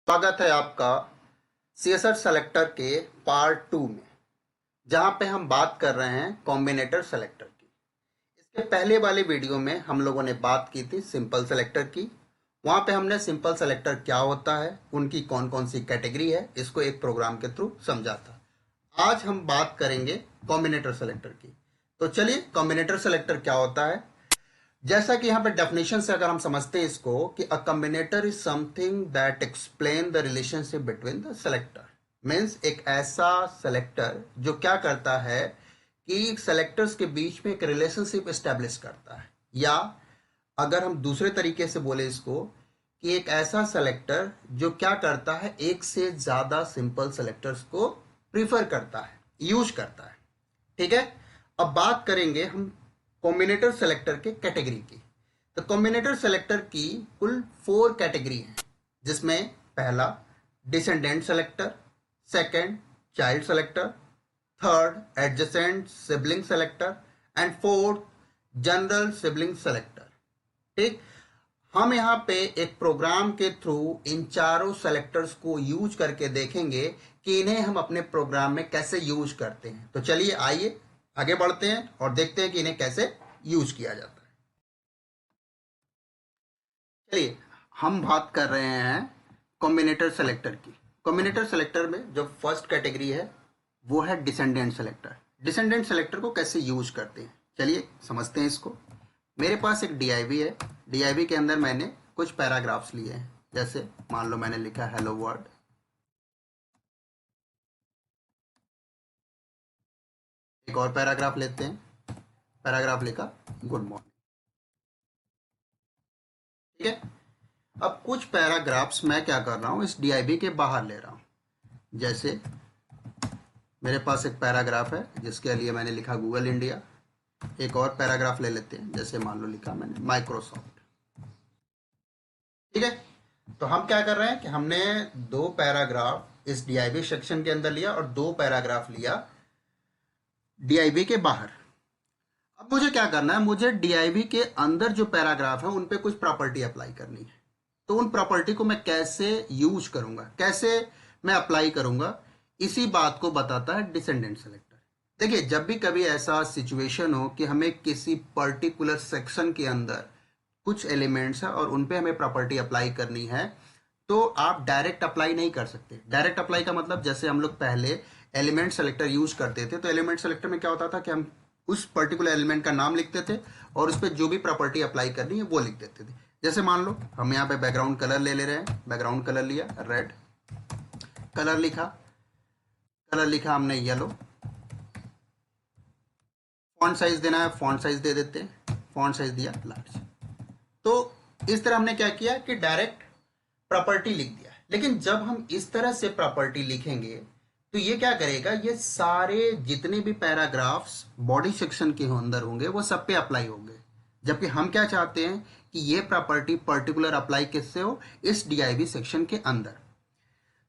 स्वागत है आपका सीएसआर सेलेक्टर के पार्ट 2 में, जहां पे हम बात कर रहे हैं कॉम्बिनेटर सेलेक्टर की। इसके पहले वाले वीडियो में हम लोगों ने बात की थी सिंपल सेलेक्टर की। वहां पे हमने सिंपल सेलेक्टर क्या होता है, उनकी कौन कौन सी कैटेगरी है, इसको एक प्रोग्राम के थ्रू समझा था। आज हम बात करेंगे कॉम्बिनेटर सेलेक्टर की। तो चलिए, कॉम्बिनेटर सेलेक्टर क्या होता है। जैसा कि यहाँ पे डेफिनेशन से अगर हम समझते हैं इसको कि a combinator is something that explain the relationship between the selector. Means एक ऐसा सेलेक्टर जो क्या करता है कि सेलेक्टर्स के बीच में एक रिलेशनशिप एस्टेब्लिश करता है, या अगर हम दूसरे तरीके से बोले इसको कि एक ऐसा सेलेक्टर जो क्या करता है, एक से ज्यादा सिंपल सेलेक्टर्स को प्रीफर करता है, यूज करता है। ठीक है, अब बात करेंगे हम कॉम्बिनेटर सेलेक्टर के कैटेगरी की। तो कॉम्बिनेटर सेलेक्टर की कुल 4 कैटेगरी हैं, जिसमें पहला descendant selector, second child selector, third adjacent sibling selector and fourth general sibling selector. ठीक, हम यहाँ पे एक प्रोग्राम के थ्रू इन चारों सेलेक्टर्स को यूज करके देखेंगे कि इन्हें हम अपने प्रोग्राम में कैसे यूज करते हैं। तो चलिए आइए आगे बढ़ते हैं और देखते हैं कि इन्हें कैसे यूज किया जाता है। चलिए, हम बात कर रहे हैं कॉम्बिनेटर सेलेक्टर की। कॉम्बिनेटर सेलेक्टर में जो फर्स्ट कैटेगरी है वो है डिसेंडेंट सेलेक्टर। डिसेंडेंट सेलेक्टर को कैसे यूज करते हैं, चलिए समझते हैं इसको। मेरे पास एक डीआईवी है। डीआईवी के अंदर मैंने कुछ पैराग्राफ्स लिए हैं। जैसे मान लो मैंने लिखा हेलो वर्ल्ड, एक और पैराग्राफ लेते हैं। पैराग्राफ लिखा गुड मॉर्निंग। ठीक है, अब कुछ पैराग्राफ्स मैं क्या कर रहा हूं, इस डीआईवी के बाहर ले रहा हूं। जैसे मेरे पास एक पैराग्राफ है जिसके लिए मैंने लिखा गूगल इंडिया। एक और पैराग्राफ ले लेते हैं, जैसे मान लो लिखा मैंने माइक्रोसॉफ्ट। ठीक है, तो हम क्या कर रहे हैं कि हमने 2 पैराग्राफ इस डीआईवी सेक्शन के अंदर लिया और 2 पैराग्राफ लिया डीआईवी के बाहर। अब मुझे क्या करना है, मुझे डीआईवी के अंदर जो पैराग्राफ है उन पे कुछ प्रॉपर्टी अप्लाई करनी है। तो उन प्रॉपर्टी को मैं कैसे यूज करूंगा, कैसे मैं अप्लाई करूंगा, इसी बात को बताता है डिसेंडेंट सेलेक्टर। देखिए, जब भी कभी ऐसा सिचुएशन हो कि हमें किसी पर्टिकुलर सेक्शन के अंदर कुछ एलिमेंट्स है और उन पे हमें प्रॉपर्टी अप्लाई करनी है, तो आप डायरेक्ट अप्लाई नहीं कर सकते। डायरेक्ट अप्लाई का मतलब, जैसे हम लोग पहले एलिमेंट सेलेक्टर यूज करते थे, तो एलिमेंट सेलेक्टर में क्या होता था कि हम उस पर्टिकुलर एलिमेंट का नाम लिखते थे और उस पर जो भी प्रॉपर्टी अप्लाई करनी है वो लिख देते थे। जैसे मान लो हम यहाँ पे बैकग्राउंड कलर ले रहे हैं। बैकग्राउंड कलर लिया रेड, कलर लिखा, कलर लिखा हमने येलो। फॉन्ट साइज देना है, फॉन्ट साइज दे देते हैं, फॉन्ट साइज दिया लार्ज। तो इस तरह हमने क्या किया कि डायरेक्ट प्रॉपर्टी लिख दिया है। लेकिन जब हम इस तरह से प्रॉपर्टी लिखेंगे तो ये क्या करेगा, ये सारे जितने भी पैराग्राफ्स बॉडी सेक्शन के अंदर होंगे वो सब पे अप्लाई होंगे। जबकि हम क्या चाहते हैं कि ये प्रॉपर्टी पर्टिकुलर अप्लाई किससे हो, इस डीआईवी सेक्शन के अंदर।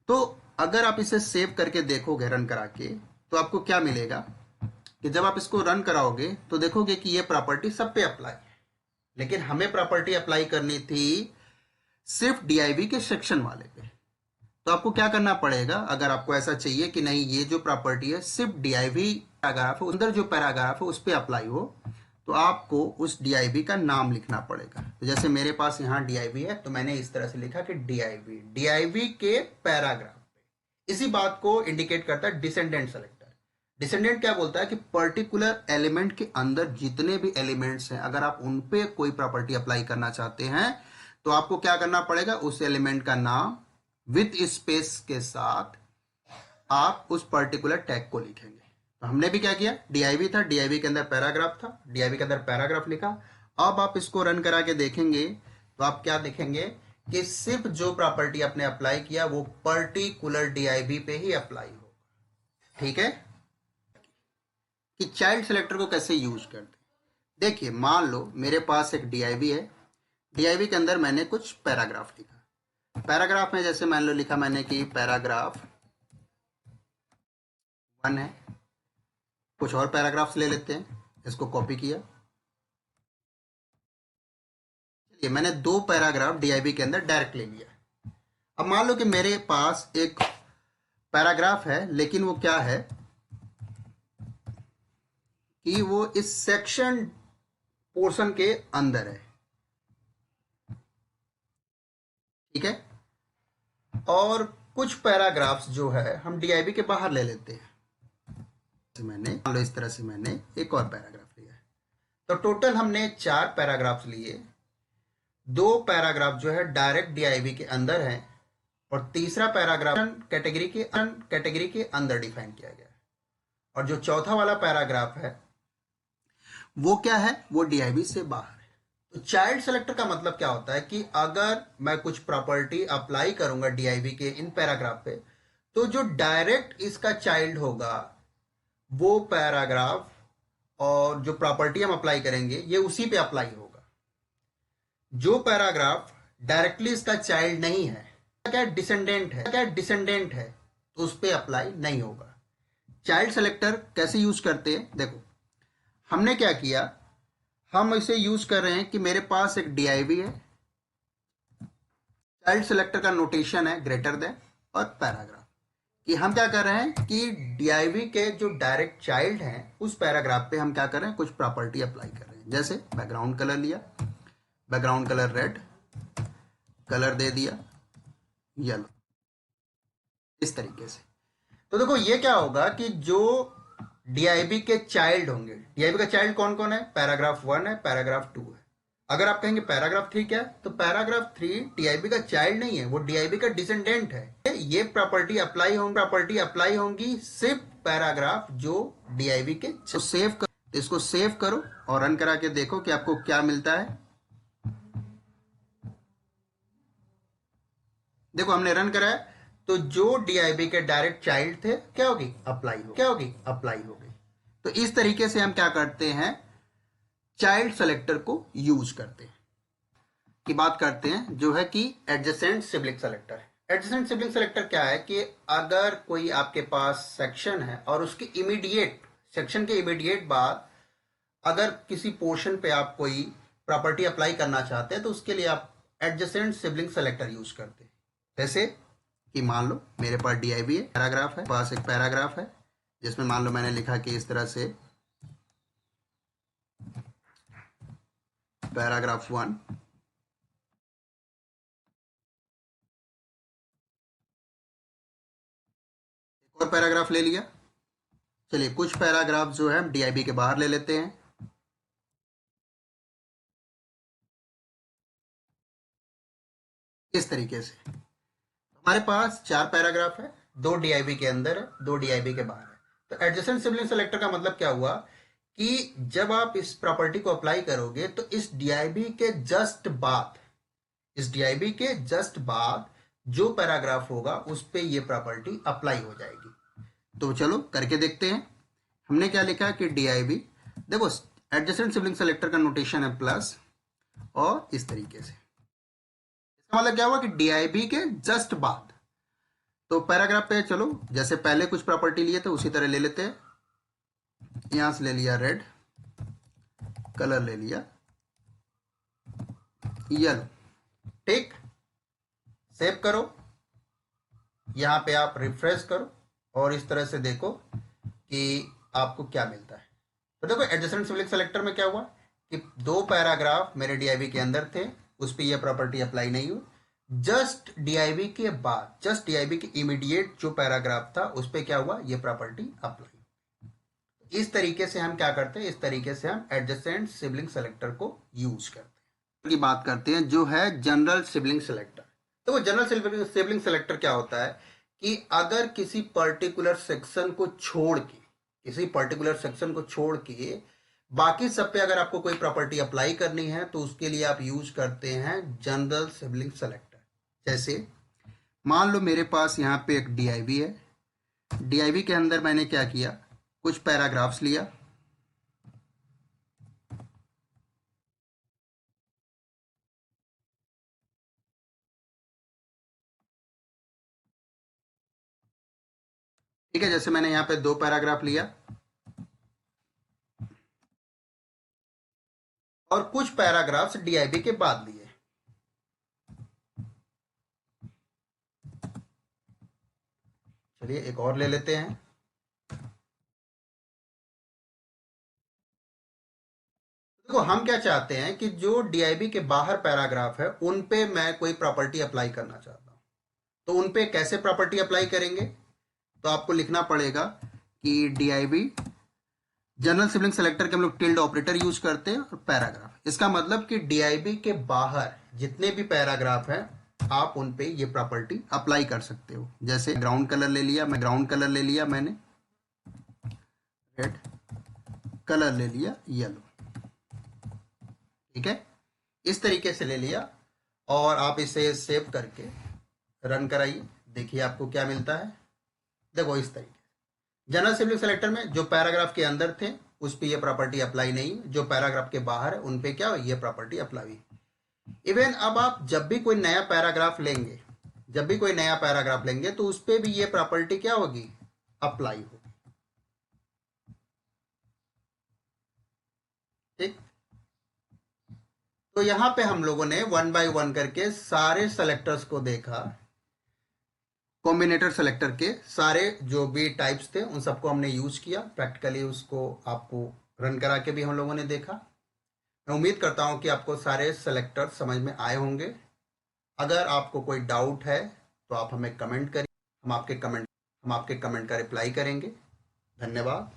तो अगर आप इसे सेव करके देखोगे रन करा के, तो आपको क्या मिलेगा कि जब आप इसको रन कराओगे तो देखोगे कि ये प्रॉपर्टी सब पे अप्लाई है। लेकिन हमें प्रॉपर्टी अप्लाई करनी थी सिर्फ डीआईवी के सेक्शन वाले पे। तो आपको क्या करना पड़ेगा, अगर आपको ऐसा चाहिए कि नहीं ये जो प्रॉपर्टी है सिर्फ डीआईवी पैराग्राफ है, अंदर जो पैराग्राफ है उस पर अप्लाई हो, तो आपको उस डीआईवी का नाम लिखना पड़ेगा। तो जैसे मेरे पास यहाँ डीआईवी है, तो मैंने इस तरह से लिखा कि डीआईवी, डीआईवी के पैराग्राफ पे। इसी बात को इंडिकेट करता है डिसेंडेंट सेलेक्टर। डिसेंडेंट क्या बोलता है कि पर्टिकुलर एलिमेंट के अंदर जितने भी एलिमेंट्स हैं, अगर आप उन पे कोई प्रॉपर्टी अप्लाई करना चाहते हैं तो आपको क्या करना पड़ेगा, उस एलिमेंट का नाम विथ स्पेस के साथ आप उस पर्टिकुलर टैग को लिखेंगे। तो हमने भी क्या किया, डीआईवी था, डीआईवी के अंदर पैराग्राफ था, डीआईवी के अंदर पैराग्राफ लिखा। अब आप इसको रन करा के देखेंगे तो आप क्या देखेंगे कि सिर्फ जो प्रॉपर्टी आपने अप्लाई किया वो पर्टिकुलर डीआईवी पे ही अप्लाई होगा। ठीक है, कि चाइल्ड सेलेक्टर को कैसे यूज करते हैं। देखिए, मान लो मेरे पास एक डीआईवी है। डीआईवी के अंदर मैंने कुछ पैराग्राफ लिखा। पैराग्राफ में जैसे मान लो लिखा मैंने कि पैराग्राफ 1 है। कुछ और पैराग्राफ्स ले लेते हैं, इसको कॉपी किया। चलिए, मैंने 2 पैराग्राफ डीआईवी के अंदर डायरेक्ट ले लिया। अब मान लो कि मेरे पास एक पैराग्राफ है, लेकिन वो क्या है कि वो इस सेक्शन पोर्शन के अंदर है, ठीक है। और कुछ पैराग्राफ्स जो है हम डीआईबी के बाहर ले लेते हैं। मैंने मान लो इस तरह से मैंने एक और पैराग्राफ लिया है, तो टोटल हमने 4 पैराग्राफ्स लिए। 2 पैराग्राफ जो है डायरेक्ट डीआईबी के अंदर है, और तीसरा पैराग्राफ कैटेगरी के अंदर डिफाइन किया गया है। और जो चौथा वाला पैराग्राफ है वो क्या है, वो डीआईबी से बाहर है। तो चाइल्ड सेलेक्टर का मतलब क्या होता है कि अगर मैं कुछ प्रॉपर्टी अप्लाई करूंगा डीआईबी के इन पैराग्राफ पे, तो जो डायरेक्ट इसका चाइल्ड होगा वो पैराग्राफ और जो प्रॉपर्टी हम अप्लाई करेंगे ये उसी पे अप्लाई होगा। जो पैराग्राफ डायरेक्टली इसका चाइल्ड नहीं है, क्या डिसेंडेंट है, तो उस पे अप्लाई नहीं होगा। चाइल्ड सेलेक्टर कैसे यूज करते हैं, देखो हमने क्या किया, हम इसे यूज कर रहे हैं कि मेरे पास एक डीआईबी है, चाइल्ड सेलेक्टर का नोटेशन है ग्रेटर देन और पैराग्राफ, कि हम क्या कर रहे हैं कि डीआईबी के जो डायरेक्ट चाइल्ड हैं उस पैराग्राफ पे हम क्या कर रहे हैं, कुछ प्रॉपर्टी अप्लाई कर रहे हैं। जैसे बैकग्राउंड कलर लिया, बैकग्राउंड कलर रेड, कलर दे दिया येलो, इस तरीके से। तो देखो ये क्या होगा कि जो डीआईबी के चाइल्ड होंगे, डीआईबी का चाइल्ड कौन कौन है, पैराग्राफ 1 है, पैराग्राफ 2 है। अगर आप कहेंगे पैराग्राफ 3 क्या है, तो पैराग्राफ 3 डीआईबी का चाइल्ड नहीं है, वो डीआईबी का डिसेंडेंट है। ये प्रॉपर्टी अप्लाई होंगी सिर्फ पैराग्राफ जो डीआईबी के। तो इसको सेव करो और रन करा के देखो कि आपको क्या मिलता है। देखो हमने रन कराया, तो जो डीआईबी के डायरेक्ट चाइल्ड थे क्या होगी, अप्लाई हो गई। तो इस तरीके से हम क्या करते हैं, चाइल्ड सेलेक्टर को यूज करते हैं। की बात करते हैं जो है कि adjacent sibling selector. Adjacent sibling selector क्या है कि अगर कोई आपके पास सेक्शन है और उसके सेक्शन के इमीडिएट बाद अगर किसी पोर्शन पे आप कोई प्रॉपर्टी अप्लाई करना चाहते हैं, तो उसके लिए आप एडजेसेंट सिबलिंग सेलेक्टर यूज करते हैं। जैसे कि मान लो मेरे पास डीआईबी है, पैराग्राफ है, पास एक पैराग्राफ है जिसमें मान लो मैंने लिखा कि इस तरह से पैराग्राफ 1, एक और पैराग्राफ ले लिया। चलिए कुछ पैराग्राफ जो है हम डीआईबी के बाहर ले लेते हैं। इस तरीके से हमारे पास 4 पैराग्राफ है, 2 डीआईबी के अंदर है, 2 डीआईबी के बाहर है। तो एडजेसेंट सिबलिंग सेलेक्टर का मतलब क्या हुआ कि जब आप इस प्रॉपर्टी को अप्लाई करोगे तो इस डीआईबी के जस्ट बाद जो पैराग्राफ होगा उस पे ये प्रॉपर्टी अप्लाई हो जाएगी। तो चलो करके देखते हैं। हमने क्या लिखा कि डीआईबी, देखो एडजेसेंट सिबलिंग सेलेक्टर का नोटेशन है प्लस, और इस तरीके से इसका मतलब क्या हुआ कि डीआईबी के जस्ट बाद। तो पैराग्राफ पे चलो जैसे पहले कुछ प्रॉपर्टी लिए थे उसी तरह ले लेते हैं। यहां से ले लिया रेड, कलर ले लिया येलो, ठीक। सेव करो, यहां पे आप रिफ्रेश करो और इस तरह से देखो कि आपको क्या मिलता है। तो देखो एडजेसेंट सिबलिंग सेलेक्टर में क्या हुआ कि 2 पैराग्राफ मेरे डीआईबी के अंदर थे, उस पर यह प्रॉपर्टी अप्लाई नहीं हुई। जस्ट डीआईबी के इमीडिएट जो पैराग्राफ था उस पर क्या हुआ, ये प्रॉपर्टी अप्लाई। इस तरीके से हम क्या करते हैं, इस तरीके से हम एडजेसेंट सिबलिंग सेलेक्टर को यूज करते हैं। की बात करते हैं जो है जनरल सिबलिंग सेलेक्टर। तो वो जनरल सिबलिंग सेलेक्टर क्या होता है कि अगर किसी पर्टिकुलर सेक्शन को छोड़ के बाकी सब पे अगर आपको कोई प्रॉपर्टी अप्लाई करनी है तो उसके लिए आप यूज करते हैं जनरल सिबलिंग सेलेक्टर। जैसे मान लो मेरे पास यहाँ पे एक डीआईबी है, डीआईबी के अंदर मैंने क्या किया, कुछ पैराग्राफ्स लिया, ठीक है। जैसे मैंने यहाँ पे 2 पैराग्राफ लिया और कुछ पैराग्राफ्स डीआईबी के बाद लिए। चलिए एक और ले लेते हैं। देखो हम क्या चाहते हैं कि जो डीआईबी के बाहर पैराग्राफ है उन पे मैं कोई प्रॉपर्टी अप्लाई करना चाहता हूँ। तो उन पे कैसे प्रॉपर्टी अप्लाई करेंगे? तो आपको लिखना पड़ेगा कि डीआईबी जनरल सिबलिंग सेलेक्टर के हम लोग टिल्ड ऑपरेटर यूज करते हैं और पैराग्राफ। इसका मतलब कि डीआईबी के बाहर जितने भी पैराग्राफ हैं आप उन पे ये प्रॉपर्टी अप्लाई कर सकते हो। जैसे ग्राउंड कलर ले लिया, मैं ग्राउंड कलर ले लिया, मैंने रेड कलर ले लिया, येलो, ठीक है, इस तरीके से ले लिया और आप इसे सेव करके रन कराइए। देखिए आपको क्या मिलता है। देखो इस तरीके जनरल सिबलिंग सेलेक्टर में जो पैराग्राफ के अंदर थे उस पे ये प्रॉपर्टी अप्लाई नहीं, जो पैराग्राफ के बाहर है उन पे क्या ये प्रॉपर्टी अप्लाई। इवन अब आप जब भी कोई नया पैराग्राफ लेंगे, जब भी कोई नया पैराग्राफ लेंगे तो उस पे भी ये प्रॉपर्टी क्या होगी, अप्लाई होगी। ठीक, तो यहां पे हम लोगों ने वन बाय वन करके सारे सेलेक्टर्स को देखा, कॉम्बिनेटर सेलेक्टर के सारे जो भी टाइप्स थे उन सबको हमने यूज किया प्रैक्टिकली, उसको आपको रन करा के भी हम लोगों ने देखा। मैं उम्मीद करता हूं कि आपको सारे सेलेक्टर समझ में आए होंगे। अगर आपको कोई डाउट है तो आप हमें कमेंट करिए, हम आपके कमेंट का रिप्लाई करेंगे। धन्यवाद।